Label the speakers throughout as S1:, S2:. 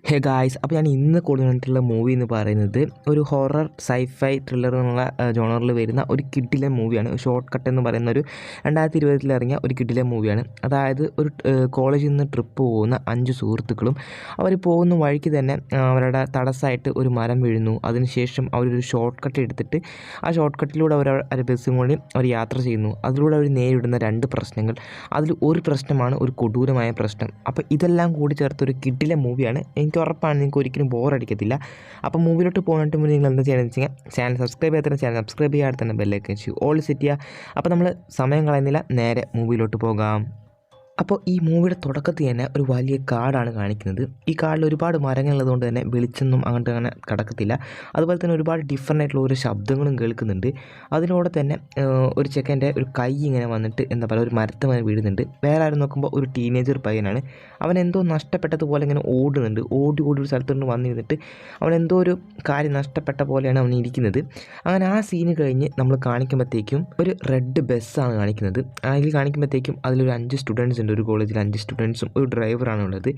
S1: Hey guys, അപ്പോൾ ഞാൻ ഇന്ന് കൊണ്ടുവന്നിട്ടുള്ള മൂവി എന്ന് പറയുന്നത് ഒരു ഹൊറർ സൈഫൈ ത്രില്ലർ എന്നുള്ള ജോണറിൽ വരുന്ന ഒരു കിഡിലൻ മൂവിയാണ്. ഷോർട്ട് കട്ട് എന്ന് പറയുന്ന ഒരു 2020 ഇറങ്ങിയ ഒരു കിഡിലൻ മൂവിയാണ്. അതായത് ഒരു കോളേജിൽ നിന്ന് ട്രിപ്പ് പോകുന്ന 5 സുഹൃത്തുക്കളും അവർ പോകുന്ന വഴിക്ക് തന്നെ അവരുടെ തടസ്സമായിട്ട് ഒരു മരം വീഴുന്നു. അതിനുശേഷം അവരൊരു ഷോർട്ട് കട്ട് എടുത്തിട്ട് ആ ഷോർട്ട് കട്ടിലൂടെ അവർ ബസ്സും കൊണ്ട് അവർ യാത്ര ചെയ്യുന്നു. അതിലൂടെ അവർ നേരിടുന്ന 2 പ്രശ്നങ്ങൾ. അതിൽ ഒരു പ്രശ്നമാണ് ഒരു കൊടൂരമായ പ്രശ്നം. അപ്പോൾ ഇതെല്ലാം കൂടി ചേർത്തൊരു കിഡിലൻ മൂവിയാണ്. എനിക്ക് ഉറപ്പാണ് നിങ്ങൾക്ക് ഒരിക്കലും ബോറടിക്കത്തില്ല. അപ്പോൾ മൂവിലോട്ട് പോകാനായിട്ട് മുന്നേ നിങ്ങൾ എന്താ ചെയ്യണമെന്ന് വെച്ച് കഴിഞ്ഞാൽ ചാനൽ സബ്സ്ക്രൈബ് ചെയ്യാത്ത ചാനൽ സബ്സ്ക്രൈബ് ചെയ്യാതെ തന്നെ ബെല്ലൈക്കൻ വെച്ച് ഓൾ സെറ്റ് ചെയ്യുക. അപ്പോൾ നമ്മൾ സമയം കളയുന്നില്ല, നേരെ മൂവിയിലോട്ട് പോകാം. അപ്പോൾ ഈ മൂവിയുടെ തുടക്കത്തിൽ തന്നെ ഒരു വലിയ കാടാണ് കാണിക്കുന്നത്. ഈ കാടിൽ ഒരുപാട് മരങ്ങളുള്ളതുകൊണ്ട് തന്നെ വെളിച്ചൊന്നും അങ്ങോട്ട് അങ്ങനെ കിടക്കത്തില്ല. അതുപോലെ തന്നെ ഒരുപാട് ഡിഫറൻ്റ് ആയിട്ടുള്ള ഓരോ ശബ്ദങ്ങളും കേൾക്കുന്നുണ്ട്. അതിലൂടെ തന്നെ ഒരു ചെക്കൻ്റെ ഒരു കൈ ഇങ്ങനെ വന്നിട്ട് എന്താ പറയുക ഒരു മരത്തുമായി വീഴുന്നുണ്ട്. വേറെ ആരും നോക്കുമ്പോൾ ഒരു ടീനേജർ പയ്യനാണ്. അവൻ എന്തോ നഷ്ടപ്പെട്ടതുപോലെ ഇങ്ങനെ ഓടുന്നുണ്ട്. ഓടി ഒരു സ്ഥലത്ത് നിന്ന് വന്നിരുന്നിട്ട് അവൻ എന്തോ ഒരു കാര്യം നഷ്ടപ്പെട്ട പോലെയാണ് അവൻ ഇരിക്കുന്നത്. അങ്ങനെ ആ സീന് കഴിഞ്ഞ് നമ്മൾ കാണിക്കുമ്പോഴത്തേക്കും ഒരു റെഡ് ബസ്സാണ് കാണിക്കുന്നത്. അതിൽ കാണിക്കുമ്പോഴത്തേക്കും അതിലൊരു 5 സ്റ്റുഡൻസ് ഉണ്ട്. ഒരു കോളേജിൽ 5 സ്റ്റുഡൻസും ഒരു ഡ്രൈവറാണ് ഉള്ളത്.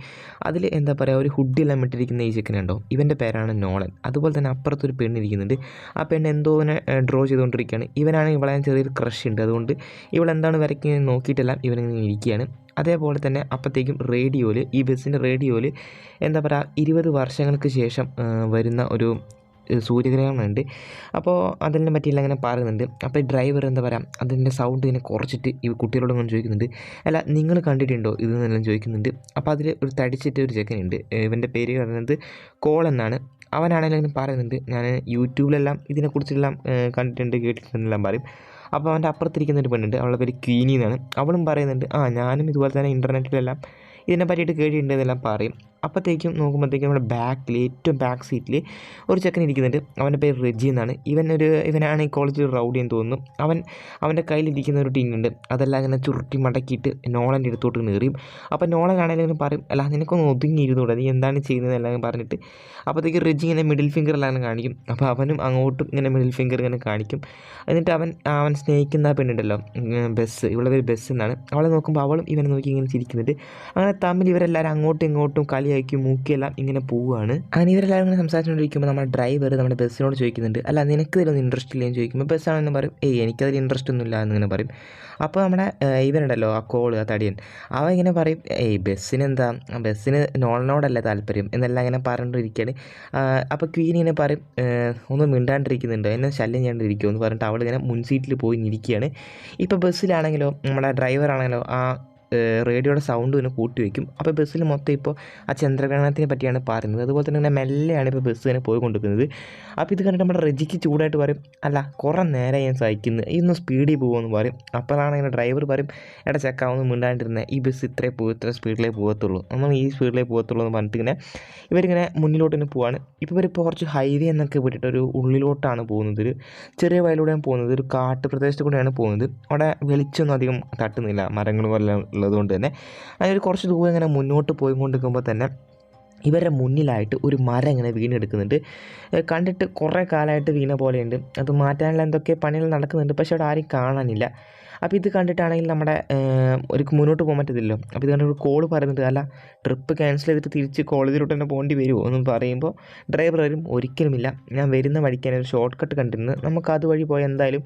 S1: അതിൽ എന്താ പറയുക ഒരു ഹുഡിയെല്ലാം ഇട്ടിരിക്കുന്ന ഈ ചെക്കനുണ്ടോ, ഇവൻ്റെ പേരാണ് നോളൻ. അതുപോലെ തന്നെ അപ്പുറത്തൊരു പെണ്ണിരിക്കുന്നുണ്ട്. ആ പെണ്ണ് എന്തോ ഇവനെ ഡ്രോ ചെയ്തുകൊണ്ടിരിക്കുകയാണ്. ഇവനാണെങ്കിൽ ഇവളെ ചെറിയൊരു ക്രഷ് ഉണ്ട്. അതുകൊണ്ട് ഇവളെന്താണ് വരയ്ക്കുന്നത് നോക്കിയിട്ടെല്ലാം ഇവനിങ്ങനെ ഇരിക്കുകയാണ്. അതേപോലെ തന്നെ അപ്പോഴത്തേക്കും റേഡിയോയിൽ ഈ ബസ്സിൻ്റെ റേഡിയോയിൽ എന്താ പറയുക 20 വർഷങ്ങൾക്ക് ശേഷം വരുന്ന ഒരു സൂര്യഗ്രഹണമുണ്ട്. അപ്പോൾ അതിനെ പറ്റിയെല്ലാം ഇങ്ങനെ പറയുന്നുണ്ട്. അപ്പോൾ ഈ ഡ്രൈവർ എന്താ പറയുക അതിൻ്റെ സൗണ്ട് ഇങ്ങനെ കുറച്ചിട്ട് ഈ കുട്ടികളോട് ഇങ്ങനെ ചോദിക്കുന്നുണ്ട്, അല്ല നിങ്ങൾ കണ്ടിട്ടുണ്ടോ ഇതെന്നെല്ലാം ചോദിക്കുന്നുണ്ട്. അപ്പോൾ അതിൽ ഒരു തടിച്ചിട്ട് ഒരു ചെക്കനുണ്ട്. ഇവൻ്റെ പേര് പറയുന്നത് കോൾ എന്നാണ്. അവനാണെങ്കിലും ഇങ്ങനെ പറയുന്നുണ്ട്, ഞാൻ യൂട്യൂബിലെല്ലാം ഇതിനെക്കുറിച്ചെല്ലാം കണ്ടിട്ടുണ്ട് കേട്ടിട്ടുണ്ടെല്ലാം പറയും. അപ്പോൾ അവൻ്റെ അപ്പുറത്തിരിക്കുന്ന ഒരു പെണ്ണുണ്ട്, അവളുടെ പേര് ക്വീനി എന്നാണ്. അവളും പറയുന്നുണ്ട്, ഞാനും ഇതുപോലെ തന്നെ ഇൻ്റർനെറ്റിലെല്ലാം ഇതിനെ പറ്റിയിട്ട് കേട്ടിട്ടുണ്ട് എന്നെല്ലാം പറയും. അപ്പോഴത്തേക്കും നോക്കുമ്പോഴത്തേക്കും നമ്മുടെ ബാക്കിൽ ഏറ്റവും ബാക്ക് സീറ്റിൽ ഒരു ചെക്കൻ ഇരിക്കുന്നുണ്ട്. അവൻ്റെ പേര് റെജി എന്നാണ്. ഇവനാണ് ഈ കോളേജിൽ റൗഡി എന്ന് തോന്നുന്നു. അവൻ്റെ കയ്യിലിരിക്കുന്ന ഒരു ടീനുണ്ട്. അതെല്ലാം ഇങ്ങനെ ചുരുട്ടി മടക്കിയിട്ട് നോളൻ്റെ അടുത്തോട്ട് കയറിയും. അപ്പോൾ നോളനാണെങ്കിലും ഇങ്ങനെ പറയും, അല്ല നിനക്കൊന്ന് ഒതുങ്ങിയിരുന്നൂടെ, നീ എന്താണ് ചെയ്യുന്നതെല്ലാം പറഞ്ഞിട്ട് അപ്പോഴത്തേക്ക് റെജി ഇങ്ങനെ മിഡിൽ ഫിംഗറെല്ലാം കാണിക്കും. അപ്പോൾ അവനും അങ്ങോട്ടും ഇങ്ങനെ മിഡിൽ ഫിംഗർ ഇങ്ങനെ കാണിക്കും. എന്നിട്ട് അവൻ സ്നേഹിക്കുന്ന പെണ്ണുണ്ടല്ലോ ബസ്, ഇവളുടെ പേര് ബസ് എന്നാണ്. അവളെ നോക്കുമ്പോൾ അവളും ഇവനെ നോക്കി ഇങ്ങനെ ചിരിക്കുന്നുണ്ട്. അങ്ങനെ തമ്മിൽ ഇവരെല്ലാവരും അങ്ങോട്ടും ഇങ്ങോട്ടും കളിയാക്കി മൂക്കിയെല്ലാം ഇങ്ങനെ പോവുകയാണ്. അങ്ങനെ ഇവരെല്ലാവരും ഇങ്ങനെ സംസാരിച്ചുകൊണ്ടിരിക്കുമ്പോൾ നമ്മുടെ ഡ്രൈവർ നമ്മുടെ ബസ്സിനോട് ചോദിക്കുന്നുണ്ട്, അല്ല നിനക്ക് ഇതിലൊന്നും ഇൻട്രസ്റ്റ് ഇല്ലെന്ന് ചോദിക്കുമ്പോൾ ബസ്സാണെന്ന് പറയും, എനിക്കതിൽ ഇൻട്രസ്റ്റ് ഒന്നുമില്ല എന്നിങ്ങനെ പറയും. അപ്പോൾ നമ്മുടെ ഇവനുണ്ടല്ലോ ആ കോള് ആ തടിയൻ, അവൻ ഇങ്ങനെ പറയും, ബസ്സിനെന്താ, ബസ്സിന് നോളിനോടല്ലേ താല്പര്യം എന്നെല്ലാം ഇങ്ങനെ പറഞ്ഞിരിക്കുകയാണ്. അപ്പോൾ ക്വീൻ ഇങ്ങനെ പറയും, ഒന്നും മിണ്ടാണ്ടിരിക്കുന്നുണ്ട്, എന്നെ ശല്യം ചെയ്യാണ്ടിരിക്കുമോ എന്ന് പറഞ്ഞിട്ട് അവളിങ്ങനെ മുൻസീറ്റിൽ പോയി ഇരിക്കുകയാണ്. ഇപ്പോൾ ബസ്സിലാണെങ്കിലോ നമ്മുടെ ഡ്രൈവറാണെങ്കിലോ ആ റേഡിയോയുടെ സൗണ്ട് തന്നെ കൂട്ടി വയ്ക്കും. അപ്പോൾ ബസ്സിൽ മൊത്തം ഇപ്പോൾ ആ ചന്ദ്രഗ്രഹണത്തിനെ പറ്റിയാണ് പറയുന്നത്. അതുപോലെ തന്നെ ഇങ്ങനെ മെല്ലെയാണ് ഇപ്പോൾ ബസ് തന്നെ പോയിക്കൊണ്ടിരിക്കുന്നത്. അപ്പോൾ ഇത് കണ്ടിട്ട് നമ്മുടെ റെജിക്ക് ചൂടായിട്ട് പറയും, അല്ല കുറേ നേരം ഞാൻ സഹിക്കുന്നു, ഇന്ന് സ്പീഡിൽ പോകുമെന്ന് പറയും. അപ്പോഴാണ് ഇങ്ങനെ ഡ്രൈവർ പറയും, എടാ ചെക്ക ഒന്നും മിണ്ടാണ്ടിരുന്നത്, ഈ ബസ് ഇത്ര സ്പീഡിലേ പോകത്തുള്ളൂ, നമ്മൾ ഈ സ്പീഡിലേ പോകത്തുള്ളൂ എന്ന് പറഞ്ഞിട്ട് ഇങ്ങനെ ഇവരിങ്ങനെ മുന്നിലോട്ട് തന്നെ പോവാണ്. ഇപ്പോൾ കുറച്ച് ഹൈവേ എന്നൊക്കെ വിട്ടിട്ട് ഒരു ഉള്ളിലോട്ടാണ് പോകുന്നത്. ഒരു ചെറിയ വയലൂടെയാണ് പോകുന്നത്. ഒരു കാട്ടുപ്രദേശത്ത് കൂടെയാണ് പോകുന്നത്. അവിടെ വെളിച്ചമൊന്നും അധികം തട്ടുന്നില്ല, മരങ്ങൾ പോലെ ഉള്ളതുകൊണ്ട് തന്നെ. അതിൽ കുറച്ച് ദൂരം ഇങ്ങനെ മുന്നോട്ട് പോയിക്കൊണ്ടിരിക്കുമ്പോൾ തന്നെ ഇവരുടെ മുന്നിലായിട്ട് ഒരു മരം ഇങ്ങനെ വീണെടുക്കുന്നുണ്ട്. കണ്ടിട്ട് കുറേ കാലമായിട്ട് വീണ പോലെയുണ്ട്. അത് മാറ്റാനുള്ള എന്തൊക്കെ പണികൾ നടക്കുന്നുണ്ട്, പക്ഷേ അവിടെ ആരും കാണാനില്ല. അപ്പോൾ ഇത് കണ്ടിട്ടാണെങ്കിൽ നമ്മുടെ ഒരു മുന്നോട്ട് പോകാൻ പറ്റത്തില്ലല്ലോ. അപ്പോൾ ഇത് കണ്ടിട്ട് ഒരു കോൾ പറയുന്നുണ്ട്, അല്ല ട്രിപ്പ് ക്യാൻസൽ ചെയ്തിട്ട് തിരിച്ച് കോളേജിലോട്ട് തന്നെ പോകേണ്ടി വരുമോ എന്ന് പറയുമ്പോൾ ഡ്രൈവർ വരും, ഒരിക്കലുമില്ല, ഞാൻ വരുന്ന വഴിക്ക് ഒരു ഷോർട്ട് കട്ട് കണ്ടിരുന്നു, നമുക്ക് അതുവഴി പോയാൽ എന്തായാലും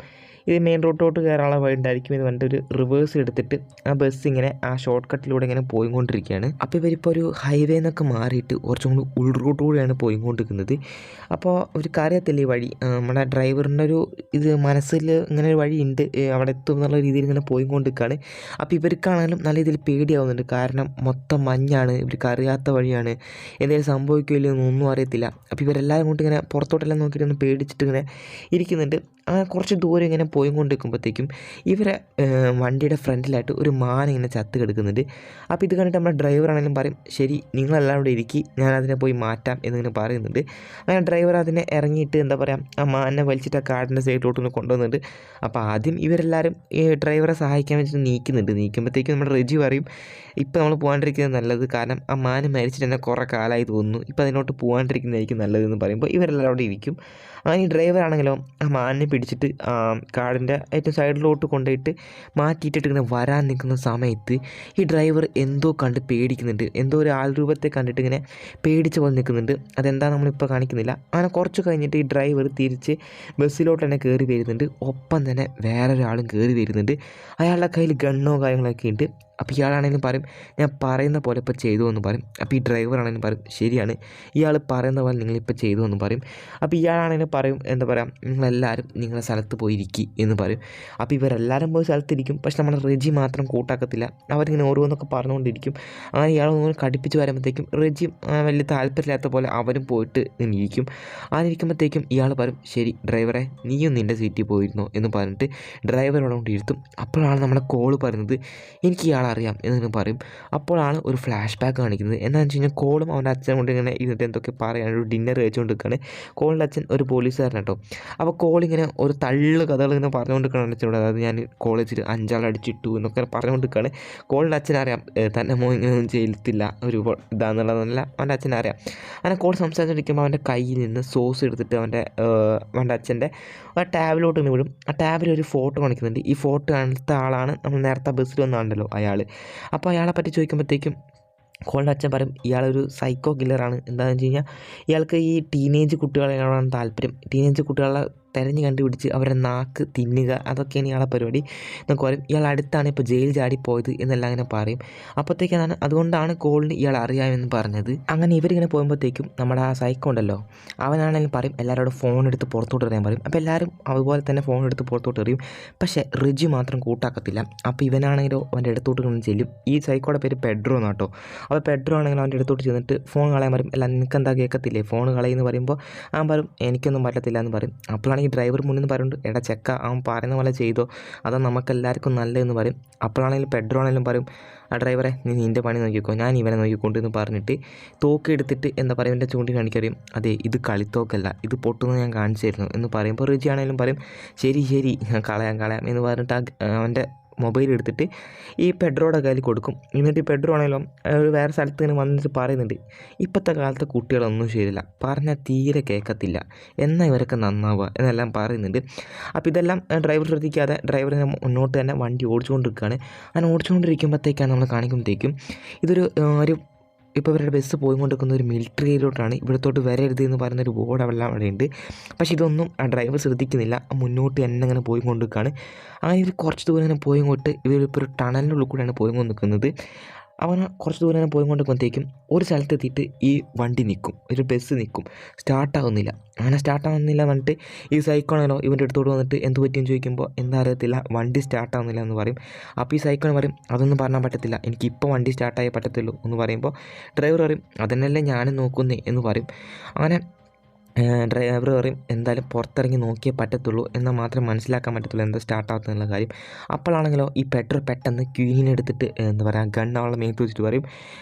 S1: ഇത് മെയിൻ റോഡിലോട്ട് കയറാനുള്ള വഴി ഉണ്ടായിരിക്കും എന്ന് പറഞ്ഞിട്ട് ഒരു റിവേഴ്സ് എടുത്തിട്ട് ആ ബസ് ഇങ്ങനെ ആ ഷോർട്ട് കട്ടിലൂടെ ഇങ്ങനെ പോയിക്കൊണ്ടിരിക്കുകയാണ്. അപ്പോൾ ഇവരിപ്പോൾ ഒരു ഹൈവേ എന്നൊക്കെ മാറിയിട്ട് കുറച്ചും കൂടി ഉൾറോട്ടിലൂടെയാണ് പോയിക്കൊണ്ടിരിക്കുന്നത്. അപ്പോൾ അവർക്ക് അറിയത്തില്ല ഈ വഴി. നമ്മുടെ ഡ്രൈവറിൻ്റെ ഒരു ഇത് മനസ്സിൽ ഇങ്ങനെ ഒരു വഴി ഉണ്ട്, അവിടെ എത്തും എന്നുള്ള രീതിയിൽ ഇങ്ങനെ പോയിക്കൊണ്ടിരിക്കുകയാണ്. അപ്പോൾ ഇവർക്കാണെങ്കിലും നല്ല രീതിയിൽ പേടിയാവുന്നുണ്ട്. കാരണം മൊത്തം മഞ്ഞാണ്, ഇവർക്ക് അറിയാത്ത വഴിയാണ്, എന്തെങ്കിലും സംഭവിക്കില്ല എന്നൊന്നും അറിയത്തില്ല. അപ്പോൾ ഇവരെല്ലാവരും കൊണ്ട് ഇങ്ങനെ പുറത്തോട്ടെല്ലാം നോക്കിയിട്ട് ഒന്ന് പേടിച്ചിട്ട് ഇങ്ങനെ ഇരിക്കുന്നുണ്ട്. അങ്ങനെ കുറച്ച് ദൂരം ഇങ്ങനെ പോയിക്കൊണ്ടിരിക്കുമ്പോഴത്തേക്കും ഇവരെ വണ്ടിയുടെ ഫ്രണ്ടിലായിട്ട് ഒരു മാൻ ഇങ്ങനെ ചത്ത് കിടക്കുന്നുണ്ട്. അപ്പോൾ ഇത് കണ്ടിട്ട് നമ്മുടെ ഡ്രൈവറാണെങ്കിലും പറയും, ശരി നിങ്ങളെല്ലാം ഇവിടെ ഇരിക്കി, ഞാൻ അതിനെ പോയി മാറ്റാം എന്നിങ്ങനെ പറയുന്നുണ്ട്. അങ്ങനെ ഡ്രൈവർ അതിനെ ഇറങ്ങിയിട്ട് എന്താ പറയുക ആ മാനിനെ വലിച്ചിട്ട് ആ കാടിൻ്റെ സൈഡിലോട്ടൊന്ന് കൊണ്ടുവന്നിട്ട് അപ്പോൾ ആദ്യം ഇവരെല്ലാവരും ഈ ഡ്രൈവറെ സഹായിക്കാൻ വേണ്ടിയിട്ട് നീക്കുമ്പോഴത്തേക്കും നമ്മുടെ റെജി പറയും, ഇപ്പോൾ നമ്മൾ പോകാണ്ടിരിക്കുന്നത് നല്ലത്, കാരണം ആ മാന് മരിച്ചിട്ട് തന്നെ കുറേ കാലമായി തോന്നുന്നു, ഇപ്പോൾ അതിനോട്ട് പോകാണ്ടിരിക്കുന്നതായിരിക്കും നല്ലതെന്ന് പറയുമ്പോൾ ഇവരെല്ലാവരും അവിടെ ഇരിക്കും. അങ്ങനെ ഈ ഡ്രൈവറാണെങ്കിലോ ആ മാനിനെ പിടിച്ചിട്ട് കാടിൻ്റെ ഏറ്റവും സൈഡിലോട്ട് കൊണ്ടുപോയിട്ട് മാറ്റിയിട്ടിട്ട് ഇങ്ങനെ വരാൻ നിൽക്കുന്ന സമയത്ത് ഈ ഡ്രൈവർ എന്തോ കണ്ട് പേടിക്കുന്നുണ്ട്, എന്തോ ഒരു ആൾ രൂപത്തെ കണ്ടിട്ട് ഇങ്ങനെ പേടിച്ച പോലെ നിൽക്കുന്നുണ്ട്. അതെന്താ നമ്മളിപ്പോൾ കാണിക്കുന്നില്ല. അങ്ങനെ കുറച്ച് കഴിഞ്ഞിട്ട് ഈ ഡ്രൈവർ തിരിച്ച് ബസ്സിലോട്ട് തന്നെ കയറി വരുന്നുണ്ട്. ഒപ്പം തന്നെ വേറൊരാളും കയറി വരുന്നുണ്ട്. അയാളുടെ കയ്യിൽ ഗണ്ണോ കാര്യങ്ങളൊക്കെ ഉണ്ട്. അപ്പോൾ ഇയാളാണെങ്കിലും പറയും ഞാൻ പറയുന്ന പോലെ ഇപ്പോൾ ചെയ്തു എന്ന് പറയും. അപ്പോൾ ഈ ഡ്രൈവറാണെങ്കിലും പറയും ശരിയാണ്, ഇയാൾ പറയുന്ന പോലെ നിങ്ങളിപ്പോൾ ചെയ്തു എന്ന് പറയും. അപ്പോൾ ഇയാളാണെങ്കിലും പറയും എന്താ പറയുക, നിങ്ങളെല്ലാവരും നിങ്ങളുടെ സ്ഥലത്ത് പോയിരിക്കും എന്ന് പറയും. അപ്പോൾ ഇവരെല്ലാവരും പോയി സ്ഥലത്തിരിക്കും. പക്ഷെ നമ്മുടെ റെജി മാത്രം കൂട്ടാക്കത്തില്ല. അവരിങ്ങനെ ഓരോന്നൊക്കെ പറഞ്ഞുകൊണ്ടിരിക്കും. അങ്ങനെ ഇയാളൊന്നും കടുപ്പിച്ച് വരുമ്പോഴത്തേക്കും റെജി വലിയ താല്പര്യമില്ലാത്ത പോലെ അവരും പോയിട്ട് ഇരിക്കും. അതിരിക്കുമ്പോഴത്തേക്കും ഇയാൾ പറയും ശരി ഡ്രൈവറെ നീയും നിൻ്റെ സീറ്റിൽ പോയിരുന്നോ എന്ന് പറഞ്ഞിട്ട് ഡ്രൈവറോട് കൊണ്ട് ഇരുത്തും. അപ്പോഴാണ് നമ്മുടെ കോള് പറയുന്നത് എനിക്ക് ഇയാളറിയാം എന്ന് പറയും. അപ്പോഴാണ് ഒരു ഫ്ലാഷ് ബാക്ക് കാണിക്കുന്നത്. എന്താണെന്ന് വെച്ച് കഴിഞ്ഞാൽ കോളും അവൻ്റെ അച്ഛൻ കൊണ്ട് ഇങ്ങനെ ഇരുന്നിട്ട് എന്തൊക്കെ പറയാൻ ഒരു ഡിന്നർ കഴിച്ചുകൊണ്ട് നിൽക്കുകയാണ്. കോളിൻ്റെ അച്ഛൻ ഒരു പോലീസുകാരൻ കേട്ടോ. അപ്പോൾ കോളിങ്ങനെ ഒരു തള്ളു കഥകൾ ഇങ്ങനെ പറഞ്ഞുകൊണ്ട് നിൽക്കുകയാണ് അച്ഛനോട്. അതായത് ഞാൻ കോളേജിൽ 5 ആൾ അടിച്ചിട്ടു എന്നൊക്കെ പറഞ്ഞുകൊണ്ട് നിൽക്കുകയാണ്. കോളിൻ്റെ അച്ഛനറിയാം തന്നെ മോൻ ഇങ്ങനെ ഒന്നും ചെയ്യത്തില്ല ഒരു ഇതാണെന്നുള്ളതല്ല അവൻ്റെ അച്ഛനറിയാം. അങ്ങനെ കോൾ സംസാരിച്ചിരിക്കുമ്പോൾ അവൻ്റെ കയ്യിൽ നിന്ന് സോസ് എടുത്തിട്ട് അവൻ്റെ അച്ഛൻ്റെ ആ ടാബിലോട്ട് ഇങ്ങനെ വിടും. ആ ടാബിൽ ഒരു ഫോട്ടോ കാണിക്കുന്നുണ്ട്. ഈ ഫോട്ടോ കാണിച്ച ആളാണ് നമ്മൾ നേരത്തെ ബസ്സിൽ വന്നാണ്ടല്ലോ അയാൾ. അപ്പോൾ അയാളെ പറ്റി ചോദിക്കുമ്പോഴത്തേക്കും കോളിൻ്റെ അച്ഛൻ പറയും ഇയാളൊരു സൈക്കോ കില്ലറാണ്. എന്താണെന്ന് വെച്ച് കഴിഞ്ഞാൽ ഇയാൾക്ക് ഈ ടീനേജ് കുട്ടികളെയാണ് താല്പര്യം. ടീനേജ് കുട്ടികളെ തിരഞ്ഞ് കണ്ടുപിടിച്ച് അവരുടെ നാക്ക് തിന്നുക, അതൊക്കെയാണ് ഇയാളെ പരിപാടി എന്നൊക്കെ പറയും. ഇയാൾ അടുത്താണ് ഇപ്പോൾ ജയിൽ ചാടിപ്പോയത് എന്നെല്ലാം അങ്ങനെ പറയും. അപ്പോഴത്തേക്കാണ് അതുകൊണ്ടാണ് കോളിന് ഇയാൾ അറിയാമെന്ന് പറഞ്ഞത്. അങ്ങനെ ഇവരിങ്ങനെ പോകുമ്പോഴത്തേക്കും നമ്മുടെ ആ സൈക്കോ ഉണ്ടല്ലോ അവനാണെങ്കിലും പറയും എല്ലാവരോടും ഫോൺ എടുത്ത് പുറത്തോട്ട് എറിയാൻ പറയും. അപ്പോൾ എല്ലാവരും അതുപോലെ തന്നെ ഫോൺ എടുത്ത് പുറത്തോട്ട് എറിയും. പക്ഷേ റെജി മാത്രം കൂട്ടാക്കത്തില്ല. അപ്പോൾ ഇവനാണെങ്കിലോ അവൻ്റെ അടുത്തോട്ട് കൊണ്ട് ചെല്ലും. ഈ സൈക്കോയുടെ പേര് പെഡ്രോ എന്നാട്ടോ. അപ്പോൾ പെഡ്രോ ആണെങ്കിലും അവൻ്റെ അടുത്തോട്ട് ചെന്നിട്ട് ഫോൺ കളയാൻ പറയും. അല്ല നിനക്കെന്താ കേൾക്കത്തില്ലേ ഫോൺ കളയെന്ന് പറയുമ്പോൾ അവൻ പറയും എനിക്കൊന്നും പറ്റത്തില്ല എന്ന് പറയും. അപ്പോഴാണ് ഈ ഡ്രൈവർ മുന്നിൽ നിന്ന് പറയുന്നുണ്ട് എടാ ചെക്ക അവൻ പറയുന്ന പോലെ ചെയ്തോ, അതാ നമുക്കെല്ലാവർക്കും നല്ലതെന്ന് പറയും. അപ്പോഴാണെങ്കിലും പെഡ്രോ ആണെങ്കിലും പറയും ആ ഡ്രൈവറെ നീ നിൻ്റെ പണി നോക്കിക്കോ, ഞാൻ ഇവനെ നോക്കിക്കൊണ്ട് എന്ന് പറഞ്ഞിട്ട് തോക്ക് എടുത്തിട്ട് എന്താ പറയുക എൻ്റെ ചൂണ്ടി കാണിക്കറിയും. അതെ ഇത് കളിത്തോക്കല്ല, ഇത് പൊട്ടുന്നത് ഞാൻ കാണിച്ചു തരുന്നു എന്ന് പറയുമ്പോൾ റിജി ആണെങ്കിലും പറയും ശരി ശരി കളയാം എന്ന് പറഞ്ഞിട്ട് അവൻ്റെ മൊബൈൽ എടുത്തിട്ട് ഈ പെഡ്രോയുടെ കയ്യിൽ കൊടുക്കും. എന്നിട്ട് ഈ പെഡ്രോ ആണെങ്കിലും ഒരു വേറെ സ്ഥലത്ത് നിന്ന് വന്നിട്ട് പറയുന്നുണ്ട് ഇപ്പോഴത്തെ കാലത്തെ കുട്ടികളൊന്നും ശരിയില്ല, പറഞ്ഞാൽ തീരെ കേൾക്കത്തില്ല, എന്നാൽ ഇവരൊക്കെ നന്നാവുക എന്നെല്ലാം പറയുന്നുണ്ട്. അപ്പോൾ ഇതെല്ലാം ഡ്രൈവർ ശ്രദ്ധിക്കാതെ ഡ്രൈവറിനെ മുന്നോട്ട് തന്നെ വണ്ടി ഓടിച്ചുകൊണ്ടിരിക്കുകയാണ്. അങ്ങനെ ഓടിച്ചുകൊണ്ടിരിക്കുമ്പോഴത്തേക്കാണ് നമ്മൾ കാണിക്കുമ്പോഴത്തേക്കും ഇതൊരു ഒരു ഇപ്പോൾ ഇവരുടെ ബസ് പോയിക്കൊണ്ടിരിക്കുന്ന ഒരു മിലിറ്ററി ഏരിയയിലോട്ടാണ്. ഇവിടത്തോട്ട് വരരുത് എന്ന് പറയുന്നൊരു ബോർഡ് അവിടെ ഉണ്ട്. പക്ഷേ ഇതൊന്നും ആ ഡ്രൈവർ ശ്രദ്ധിക്കുന്നില്ല. മുന്നോട്ട് തന്നെ അങ്ങനെ പോയിക്കൊണ്ടിരിക്കുകയാണ്. അങ്ങനെ ഇവർ കുറച്ച് ദൂരം ഇങ്ങനെ പോയിങ്ങോട്ട് ഇവരിപ്പോൾ ഒരു ടണലിനുള്ളിൽ കൂടെയാണ് പോയിക്കൊണ്ട് നിൽക്കുന്നത്. അവൻ കുറച്ച് ദൂരം ഇങ്ങനെ പോയിക്കൊണ്ടിരിക്കുമ്പോഴത്തേക്കും ഒരു സ്ഥലത്തെത്തിയിട്ട് ഈ വണ്ടി നിൽക്കും, ഒരു ബസ് നിൽക്കും, സ്റ്റാർട്ടാകുന്നില്ല. അങ്ങനെ സ്റ്റാർട്ടാകുന്നില്ല എന്നിട്ട് ഈ സൈക്കോണല്ലോ ഇവൻ്റെ അടുത്തോട്ട് വന്നിട്ട് എന്ത് പറ്റിയെന്ന് ചോദിക്കുമ്പോൾ എന്താ അറിയത്തില്ല വണ്ടി സ്റ്റാർട്ടാകുന്നില്ല എന്ന് പറയും. അപ്പോൾ ഈ സൈക്കോൺ പറയും അതൊന്നും പറഞ്ഞാൽ പറ്റത്തില്ല, എനിക്കിപ്പോൾ വണ്ടി സ്റ്റാർട്ടായേ പറ്റത്തുള്ളൂ എന്ന് പറയുമ്പോൾ ഡ്രൈവർ പറയും അതന്നെയല്ലേ ഞാനും നോക്കുന്നേ എന്ന് പറയും. അങ്ങനെ ഡ്രൈവർ പറയും എന്തായാലും പുറത്തിറങ്ങി നോക്കിയേ പറ്റത്തുള്ളൂ എന്നാൽ മാത്രമേ മനസ്സിലാക്കാൻ പറ്റത്തുള്ളൂ എന്താ സ്റ്റാർട്ടാകുന്നുള്ള കാര്യം. അപ്പോഴാണെങ്കിലോ ഈ പെട്രോൾ പെട്ടെന്ന് ക്വീനിനെ എടുത്തിട്ട് എന്താ പറയുക ഗണ്ണവളെ മേത്ത് വെച്ചിട്ട് പറയും